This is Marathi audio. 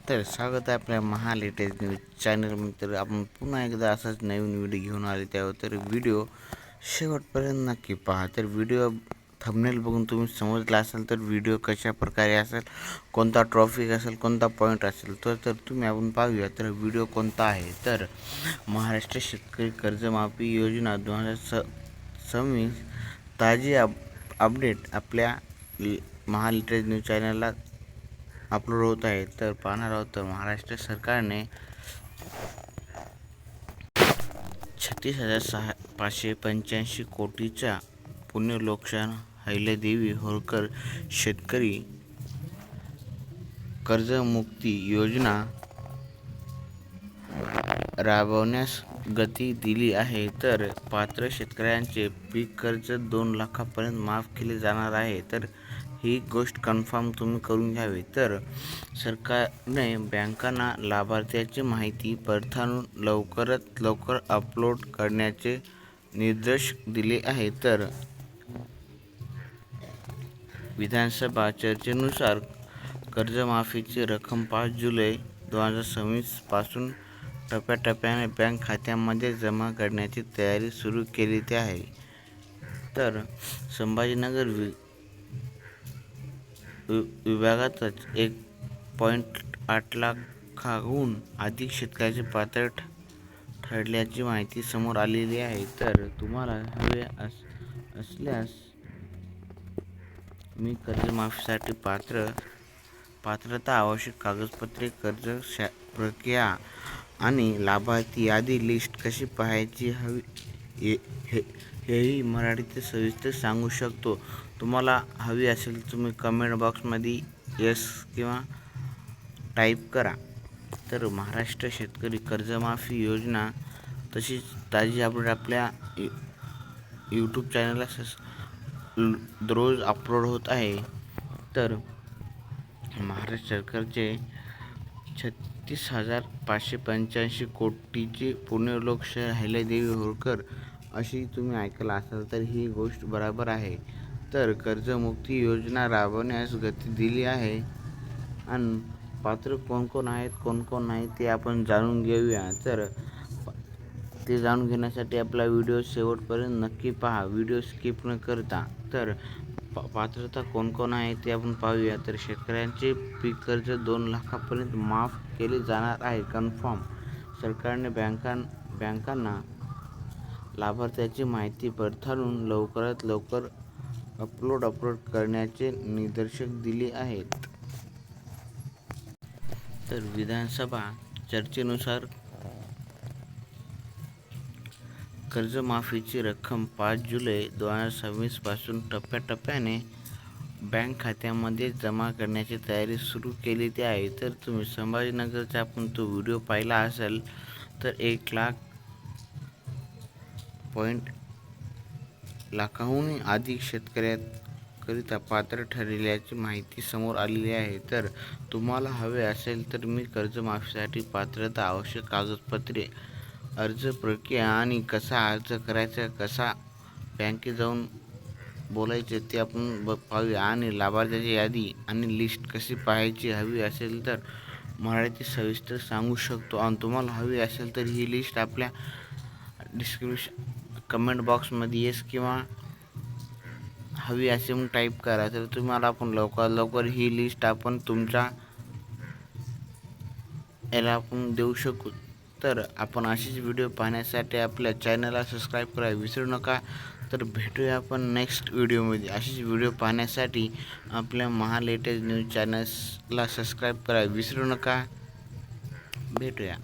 तर स्वागत आहे आपल्या लेटेस्ट न्यूज चॅनलमध्ये. तर आपण पुन्हा एकदा असाच नवीन व्हिडिओ घेऊन आले त्यावर. तर व्हिडिओ शेवटपर्यंत नक्की पहा. तर व्हिडिओ थंबनेल बघून तुम्ही समजला असेल तर व्हिडिओ कशा प्रकारे असेल, कोणता ट्रॉफिक असेल, कोणता पॉईंट असेल, तर तुम्ही आपण पाहूया. तर व्हिडिओ कोणता आहे तर महाराष्ट्र शेतकरी कर्जमाफी योजना 2026 ताजी अपडेट आपल्या लेटेस्ट न्यूज चॅनलला अपलोड होत आहे. तर पाहणार आहोत. तर महाराष्ट्र सरकारने 36,585 कोटीच्या पुण्यलोकशान अहिल्यादेवी होळकर शेतकरी कर्जमुक्ती योजना राबवण्यास गती दिली आहे. तर पात्र शेतकऱ्यांचे पीक कर्ज 2 लाखापर्यंत माफ केले जाणार आहे. तर ही गोष्ट कन्फर्म तुम्ही करून घ्यावी. तर सरकारने बँकांना लाभार्थ्याची माहिती पडताळून लवकरात लवकर अपलोड करण्याचे निर्देश दिले आहेत. तर विधानसभा चर्चेनुसार कर्जमाफीची रक्कम 5 जुलै 2026 पासून टप्प्याटप्प्याने बँक खात्यांमध्ये जमा करण्याची तयारी सुरू केली आहे. तर संभाजीनगर विभागातच 1.8 लाखाहून अधिक शेतकऱ्यांचे पात्र ठरल्याची माहिती समोर आलेली आहे. तर तुम्हाला हवे असल्यास मी कर्जमाफीसाठी पात्रता, आवश्यक कागदपत्रे, कर्ज प्रक्रिया आणि लाभार्थी यादी लिस्ट कशी पाहायची हवी हेही मराठीत सविस्तर सांगू शकतो. तुम्हाला हवी असेल तुम्ही कमेंट बॉक्समध्ये येस किंवा टाईप करा. तर महाराष्ट्र शेतकरी कर्जमाफी योजना तशीच ताजी अपडेट आपल्या यूट्यूब चॅनलला रोज अपलोड होत आहे. तर महाराष्ट्र सरकारचे 36,585 कोटीची पुण्यलोकशाही अहिल्यादेवी होळकर अशी तुम्ही ऐकलं असाल तर ही गोष्ट बरोबर आहे. तर कर्जमुक्ती योजना राबवण्यास गती दिली आहे आणि पात्र कोण कोण आहेत, कोण कोण नाही ते आपण जाणून घेऊया. तर ते जाणून घेण्यासाठी आपला व्हिडिओ शेवटपर्यंत नक्की पहा, व्हिडिओ स्किप न करता. तर पात्रता कोण कोण आहे ते आपण पाहूया. तर शेतकऱ्यांचे पीक कर्ज 2 लाखापर्यंत माफ केले जाणार आहे कन्फर्म. सरकारने बँकांना लाभार्थ्याची माहिती पडताळून लवकरात लवकर अपलोड करण्याचे निर्देश दिले आहेत. तर विधानसभा चर्चेनुसार कर्जमाफीची रक्कम 5 जुलै 2026 पासून टप्प्याटप्प्याने बँक खात्यांमध्ये जमा करण्याची तयारी सुरू केली आहे. तर तुम्ही संभाजीनगरचा आपण तो व्हिडिओ पाहिला असेल तर 1.8 लाखाहून अधिक शेतकऱ्यांकरिता पात्र ठरल्याची माहिती समोर आलेली आहे. तर तुम्हाला हवे असेल तर मी कर्जमाफीसाठी पात्रता, आवश्यक कागदपत्रे, अर्ज प्रक्रिया आणि कसा अर्ज करायचा, कसा बँकेत जाऊन बोलायचे ते आपण पाहूया. आणि लाभार्थ्याची यादी आणि लिस्ट कशी पाहायची हवी असेल तर मराठी सविस्तर सांगू शकतो. आणि तुम्हाला हवी असेल तर ही लिस्ट आपल्या डिस्क्रिप्शन कमेंट बॉक्समध्ये येस किंवा हवी असे म्हणून टाईप करा. तर तुम्हाला आपण लवकर ही लिस्ट आपण तुमच्या याला आपण देऊ शकू. तर आपण अशीच व्हिडिओ पाहण्यासाठी आपल्या चॅनलला सबस्क्राईब करायला विसरू नका. तर भेटूया आपण नेक्स्ट व्हिडिओमध्ये. अशीच व्हिडिओ पाहण्यासाठी आपल्या लेटेस्ट न्यूज चॅनल्सला सबस्क्राईब करायला विसरू नका. भेटूया.